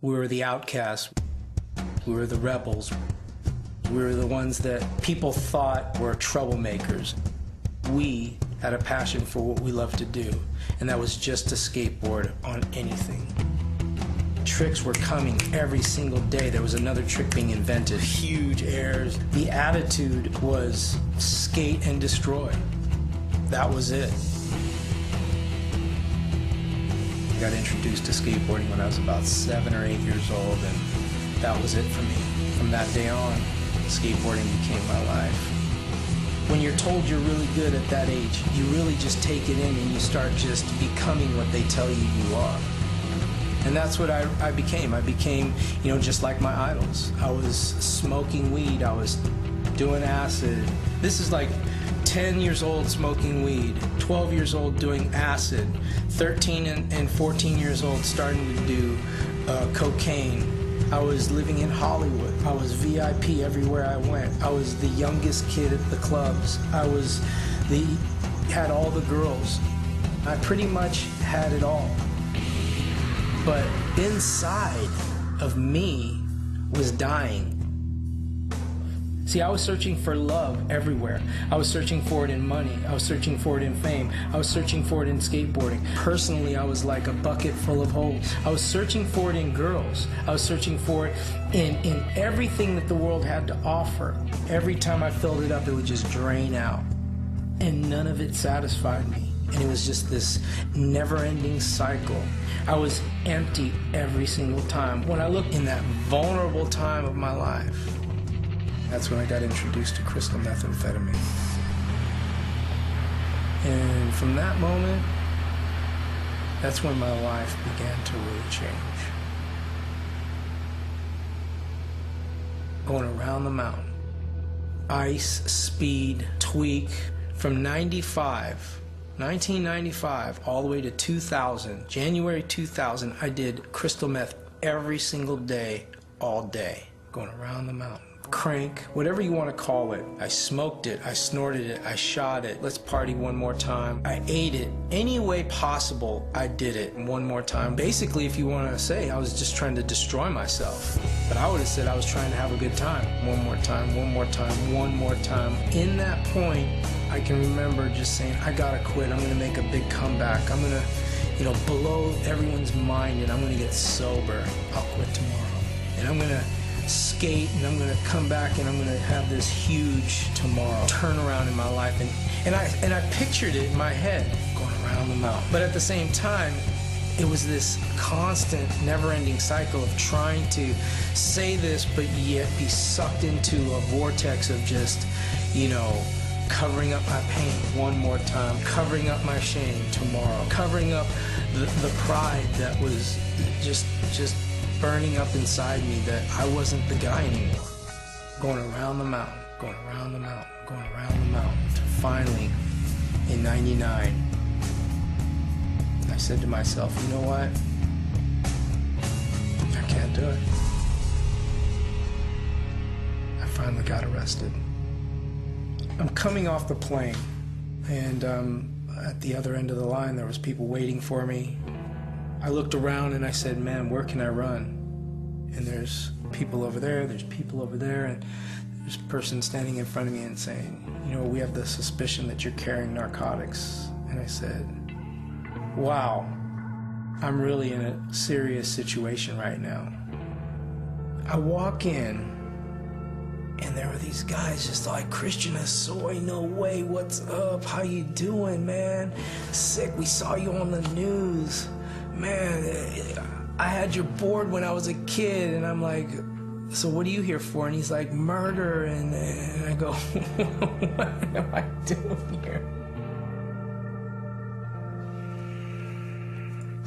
We were the outcasts. We were the rebels. We were the ones that people thought were troublemakers. We had a passion for what we loved to do, and that was just to skateboard on anything. Tricks were coming every single day. There was another trick being invented, huge airs. The attitude was skate and destroy. That was it. I got introduced to skateboarding when I was about 7 or 8 years old, and that was it for me. From that day on, skateboarding became my life. When you're told you're really good at that age, you really just take it in and you start just becoming what they tell you you are. And that's what I became. I became, just like my idols. I was smoking weed. I was doing acid. This is like 10 years old smoking weed, 12 years old doing acid, 13 and 14 years old starting to do cocaine. I was living in Hollywood. I was VIP everywhere I went. I was the youngest kid at the clubs. Had all the girls. I pretty much had it all. But inside of me was dying. See, I was searching for love everywhere. I was searching for it in money. I was searching for it in fame. I was searching for it in skateboarding. Personally, I was like a bucket full of holes. I was searching for it in girls. I was searching for it in everything that the world had to offer. Every time I filled it up, it would just drain out. And none of it satisfied me. And it was just this never-ending cycle. I was empty every single time. When I look in that vulnerable time of my life, that's when I got introduced to crystal methamphetamine. And from that moment, that's when my life began to really change. Going around the mountain. Ice, speed, tweak. From 1995, all the way to 2000, January 2000, I did crystal meth every single day, all day, going around the mountain. Crank, whatever you want to call it. I smoked it, I snorted it, I shot it. Let's party one more time. I ate it. Any way possible, I did it one more time. Basically, if you want to say, I was just trying to destroy myself. But I would have said I was trying to have a good time. One more time, one more time, one more time. In that point, I can remember just saying, I gotta quit. I'm gonna make a big comeback. I'm gonna, blow everyone's mind, and I'm gonna get sober. I'll quit tomorrow. And I'm gonna skate, and I'm gonna come back, and I'm gonna have this huge tomorrow turnaround in my life. And I pictured it in my head, going around the mountain. But at the same time, it was this constant, never-ending cycle of trying to say this, but yet be sucked into a vortex of just, covering up my pain one more time, covering up my shame tomorrow, covering up the pride that was just burning up inside me, that I wasn't the guy anymore. Going around the mountain, going around the mountain, going around the mountain, to finally, in 99, I said to myself, you know what? I can't do it. I finally got arrested. I'm coming off the plane, and at the other end of the line, there was people waiting for me. I looked around and I said, man, where can I run? And there's people over there, there's people over there, and there's a person standing in front of me and saying, we have the suspicion that you're carrying narcotics. And I said, wow, I'm really in a serious situation right now. I walk in, and there were these guys just like, Christian Asoy, no way, what's up? How you doing, man? Sick, we saw you on the news. Man, I had your board when I was a kid. And I'm like, so what are you here for? And he's like, murder. And I go, what am I doing here?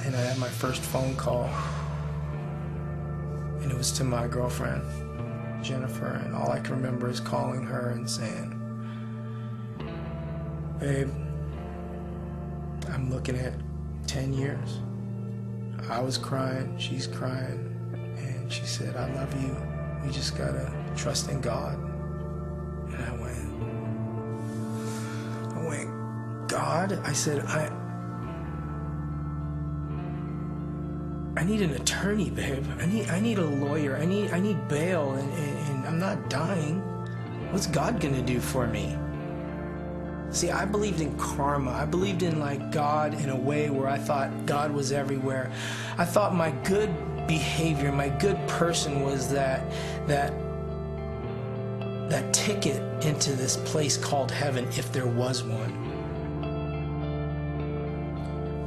And I had my first phone call. And it was to my girlfriend, Jennifer, and all I can remember is calling her and saying, babe, I'm looking at 10 years. I was crying, she's crying, and she said, I love you. We just gotta trust in God. And I went, God? I said, I need an attorney, babe. I need a lawyer. I need bail, and I'm not dying. What's God gonna do for me? See, I believed in karma. I believed in like God in a way where I thought God was everywhere. I thought my good behavior, my good person was that ticket into this place called heaven, if there was one.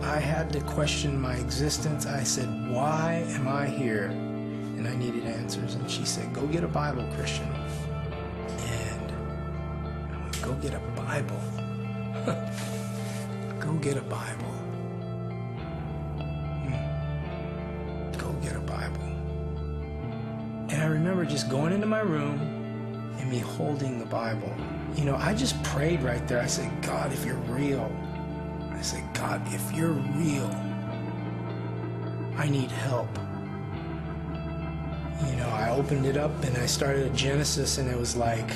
I had to question my existence. I said, why am I here? And I needed answers. And she said, go get a Bible, Christian. And I went, go get a Bible. Go get a Bible. Go get a Bible. And I remember just going into my room and me holding the Bible. You know, I just prayed right there. I said, God, if you're real. I said, God, if you're real, I need help. You know, I opened it up and I started at Genesis, and it was like,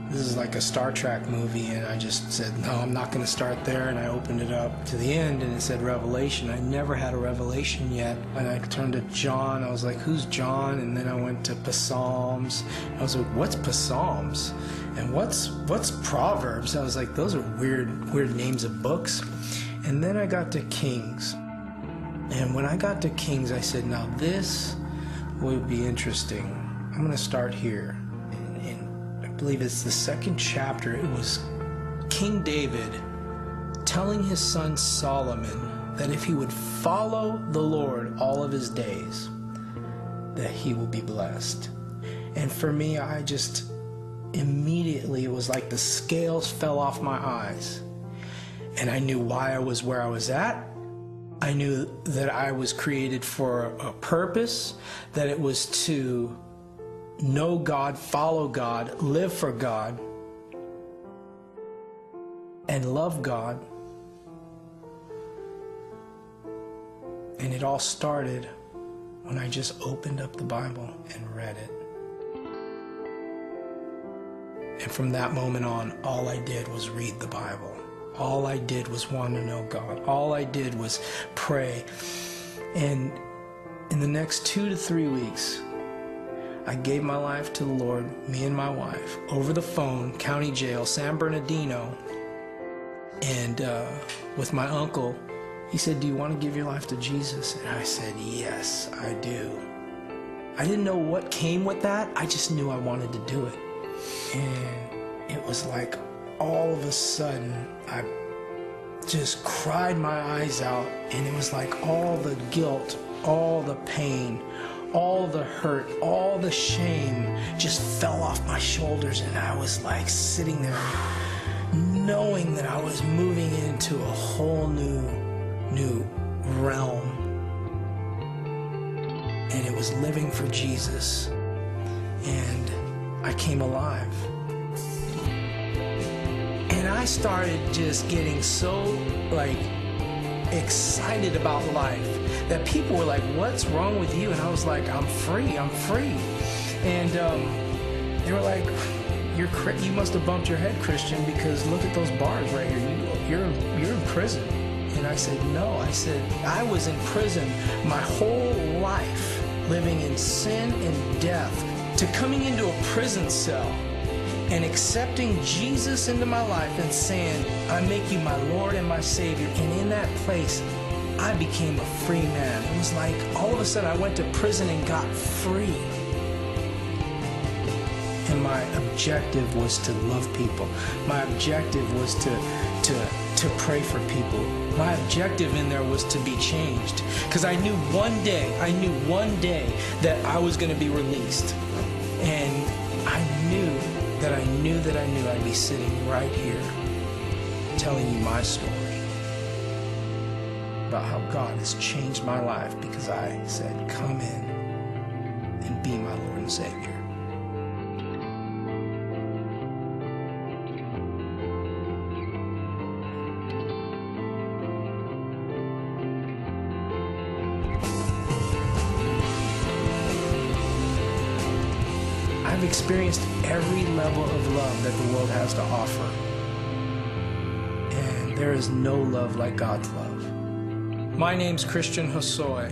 this is like a Star Trek movie, and I just said, no, I'm not going to start there, and I opened it up to the end, and it said Revelation. I never had a revelation yet, and I turned to John. I was like, who's John? And then I went to Psalms. I was like, what's Psalms? And what's Proverbs? I was like, those are weird names of books. And then I got to Kings. And when I got to Kings, I said, now this would be interesting. I'm going to start here. And I believe it's the second chapter. It was King David telling his son Solomon that if he would follow the Lord all of his days, that he will be blessed. And for me, I just immediately, it was like the scales fell off my eyes. And I knew why I was where I was at. I knew that I was created for a purpose, that it was to know God, follow God, live for God, and love God. And it all started when I just opened up the Bible and read it. And from that moment on, all I did was read the Bible. All I did was want to know God. All I did was pray. And in the next 2 to 3 weeks, I gave my life to the Lord, me and my wife, over the phone, county jail, San Bernardino. And with my uncle, he said, do you want to give your life to Jesus? And I said, yes, I do. I didn't know what came with that. I just knew I wanted to do it. And it was like all of a sudden I just cried my eyes out, and it was like all the guilt, all the pain, all the hurt, all the shame just fell off my shoulders, and I was like sitting there knowing that I was moving into a whole new realm, and it was living for Jesus. And I came alive. And I started just getting so excited about life that people were like, what's wrong with you? And I was like, I'm free. And they were like, you must have bumped your head, Christian, because look at those bars right here. You're in prison. And I said, no. I said, I was in prison my whole life, living in sin and death, to coming into a prison cell and accepting Jesus into my life and saying, I make you my Lord and my Savior. And in that place, I became a free man. It was like all of a sudden I went to prison and got free. And my objective was to love people. My objective was to pray for people. My objective in there was to be changed. Because I knew one day that I was going to be released. And I knew I'd be sitting right here telling you my story about how God has changed my life because I said, come in and be my Lord and Savior. I've experienced every level of love that the world has to offer. And there is no love like God's love. My name's Christian Hosoi,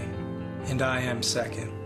and I am second.